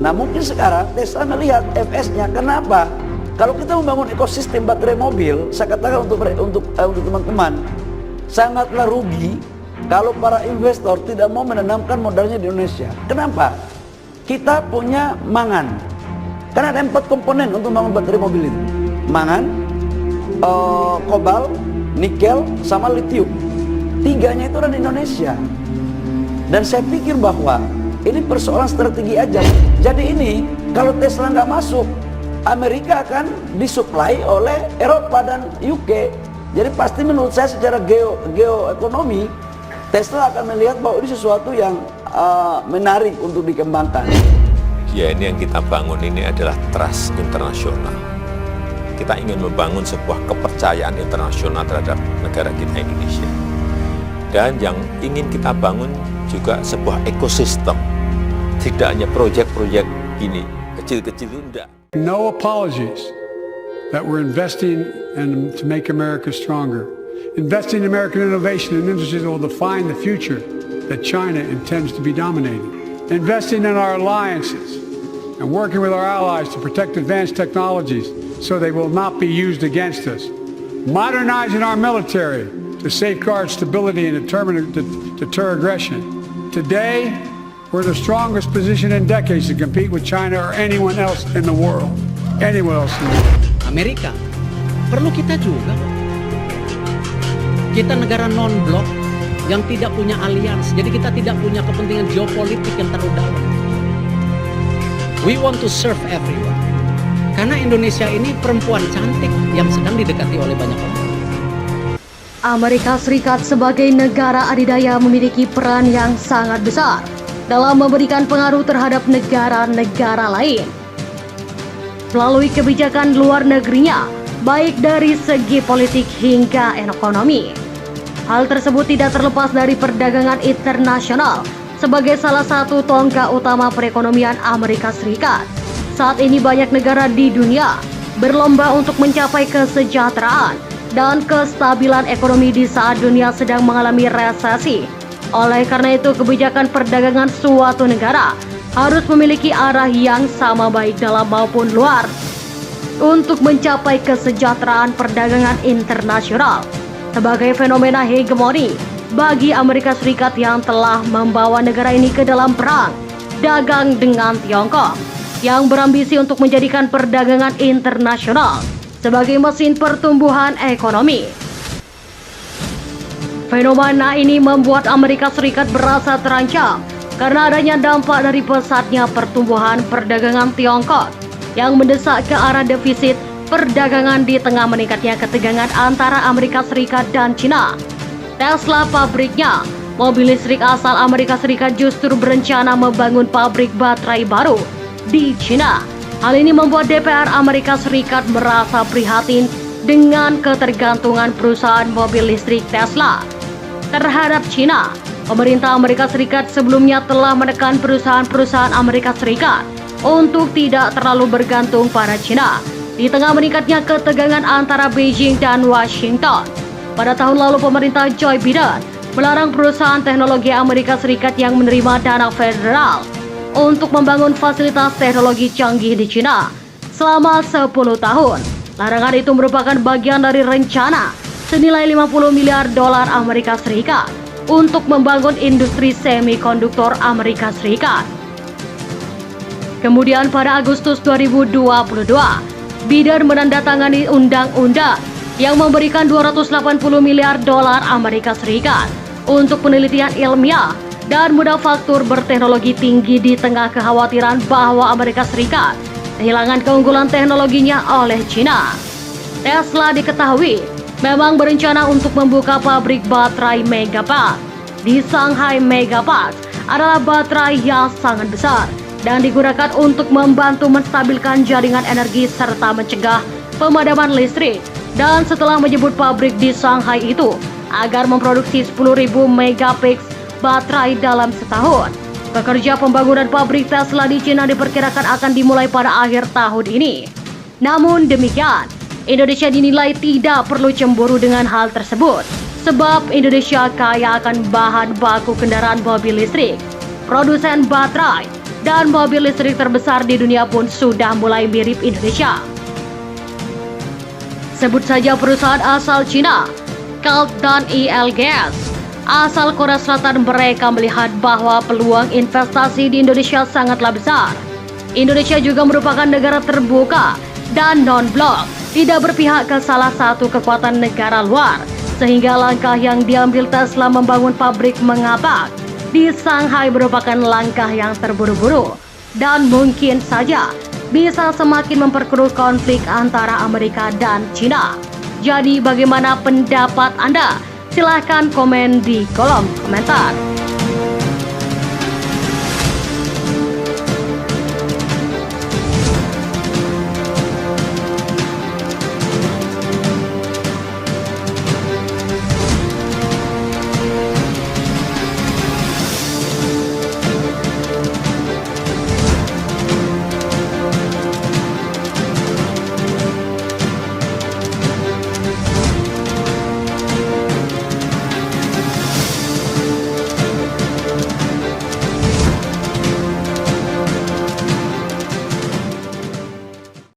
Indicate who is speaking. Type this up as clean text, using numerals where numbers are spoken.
Speaker 1: Nah mungkin sekarang Tesla melihat FS-nya. Kenapa? Kalau kita membangun ekosistem baterai mobil, saya katakan untuk teman-teman, sangatlah rugi kalau para investor tidak mau menanamkan modalnya di Indonesia. Kenapa? Kita punya mangan. Karena ada 4 komponen untuk membangun baterai mobil itu. Mangan, kobalt, nikel, sama litium. 3-nya itu ada di Indonesia. Dan saya pikir bahwa ini persoalan strategi aja. Jadi ini kalau Tesla nggak masuk, Amerika akan disuplai oleh Eropa dan UK. Jadi pasti menurut saya secara geoekonomi, Tesla akan melihat bahwa ini sesuatu yang menarik untuk dikembangkan.
Speaker 2: Ya, ini yang kita bangun ini adalah trust internasional. Kita ingin membangun sebuah kepercayaan internasional terhadap negara kita Indonesia. Dan yang ingin kita bangun juga sebuah ekosistem. Tidak hanya proyek-proyek ini, kecil-kecil itu enggak.
Speaker 3: No apologies that we're investing to make America stronger. Investing in American innovation and industries that will define the future that China intends to be dominating. Investing in our alliances and working with our allies to protect advanced technologies so they will not be used against us. Modernizing our military to safeguard stability and deter aggression. Today, we're in the strongest position in decades to compete with China or anyone else in the world. Anyone else in the world.
Speaker 4: Amerika perlu kita juga. Kita negara non-blok yang tidak punya alians, jadi kita tidak punya kepentingan geopolitik yang terlalu dalam. We want to serve everyone. Karena Indonesia ini perempuan cantik yang sedang didekati oleh banyak orang.
Speaker 5: Amerika Serikat sebagai negara adidaya memiliki peran yang sangat besar dalam memberikan pengaruh terhadap negara-negara lain melalui kebijakan luar negerinya, baik dari segi politik hingga ekonomi. Hal tersebut tidak terlepas dari perdagangan internasional sebagai salah satu tonggak utama perekonomian Amerika Serikat. Saat ini banyak negara di dunia berlomba untuk mencapai kesejahteraan dan kestabilan ekonomi di saat dunia sedang mengalami resesi. Oleh karena itu, kebijakan perdagangan suatu negara harus memiliki arah yang sama baik dalam maupun luar untuk mencapai kesejahteraan perdagangan internasional sebagai fenomena hegemoni bagi Amerika Serikat yang telah membawa negara ini ke dalam perang dagang dengan Tiongkok yang berambisi untuk menjadikan perdagangan internasional sebagai mesin pertumbuhan ekonomi. Fenomena ini membuat Amerika Serikat merasa terancam karena adanya dampak dari pesatnya pertumbuhan perdagangan Tiongkok yang mendesak ke arah defisit perdagangan di tengah meningkatnya ketegangan antara Amerika Serikat dan China. Tesla pabriknya, mobil listrik asal Amerika Serikat, justru berencana membangun pabrik baterai baru di China. Hal ini membuat DPR Amerika Serikat merasa prihatin dengan ketergantungan perusahaan mobil listrik Tesla terhadap China. Pemerintah Amerika Serikat sebelumnya telah menekan perusahaan-perusahaan Amerika Serikat untuk tidak terlalu bergantung pada China di tengah meningkatnya ketegangan antara Beijing dan Washington. Pada tahun lalu, pemerintah Joe Biden melarang perusahaan teknologi Amerika Serikat yang menerima dana federal untuk membangun fasilitas teknologi canggih di China selama 10 tahun. Larangan itu merupakan bagian dari rencana senilai 50 miliar dolar Amerika Serikat untuk membangun industri semikonduktor Amerika Serikat. Kemudian pada Agustus 2022, Biden menandatangani undang-undang yang memberikan 280 miliar dolar Amerika Serikat untuk penelitian ilmiah dan manufaktur berteknologi tinggi di tengah kekhawatiran bahwa Amerika Serikat kehilangan keunggulan teknologinya oleh China. Tesla diketahui memang berencana untuk membuka pabrik baterai Megapack di Shanghai. Megapack adalah baterai yang sangat besar dan digunakan untuk membantu menstabilkan jaringan energi serta mencegah pemadaman listrik. Dan setelah menyebut pabrik di Shanghai itu agar memproduksi 10.000 megapack baterai dalam setahun, pekerja pembangunan pabrik Tesla di China diperkirakan akan dimulai pada akhir tahun ini. Namun demikian, Indonesia dinilai tidak perlu cemburu dengan hal tersebut, sebab Indonesia kaya akan bahan baku kendaraan mobil listrik, produsen baterai, dan mobil listrik terbesar di dunia pun sudah mulai mirip Indonesia. Sebut saja perusahaan asal Cina, Kalt dan EL Gas. Asal Korea Selatan, mereka melihat bahwa peluang investasi di Indonesia sangatlah besar. Indonesia juga merupakan negara terbuka dan non-blok, tidak berpihak ke salah satu kekuatan negara luar, sehingga langkah yang diambil Tesla membangun pabrik mengapak di Shanghai merupakan langkah yang terburu-buru dan mungkin saja bisa semakin memperkeruh konflik antara Amerika dan China. Jadi bagaimana pendapat Anda? Silahkan komen di kolom komentar.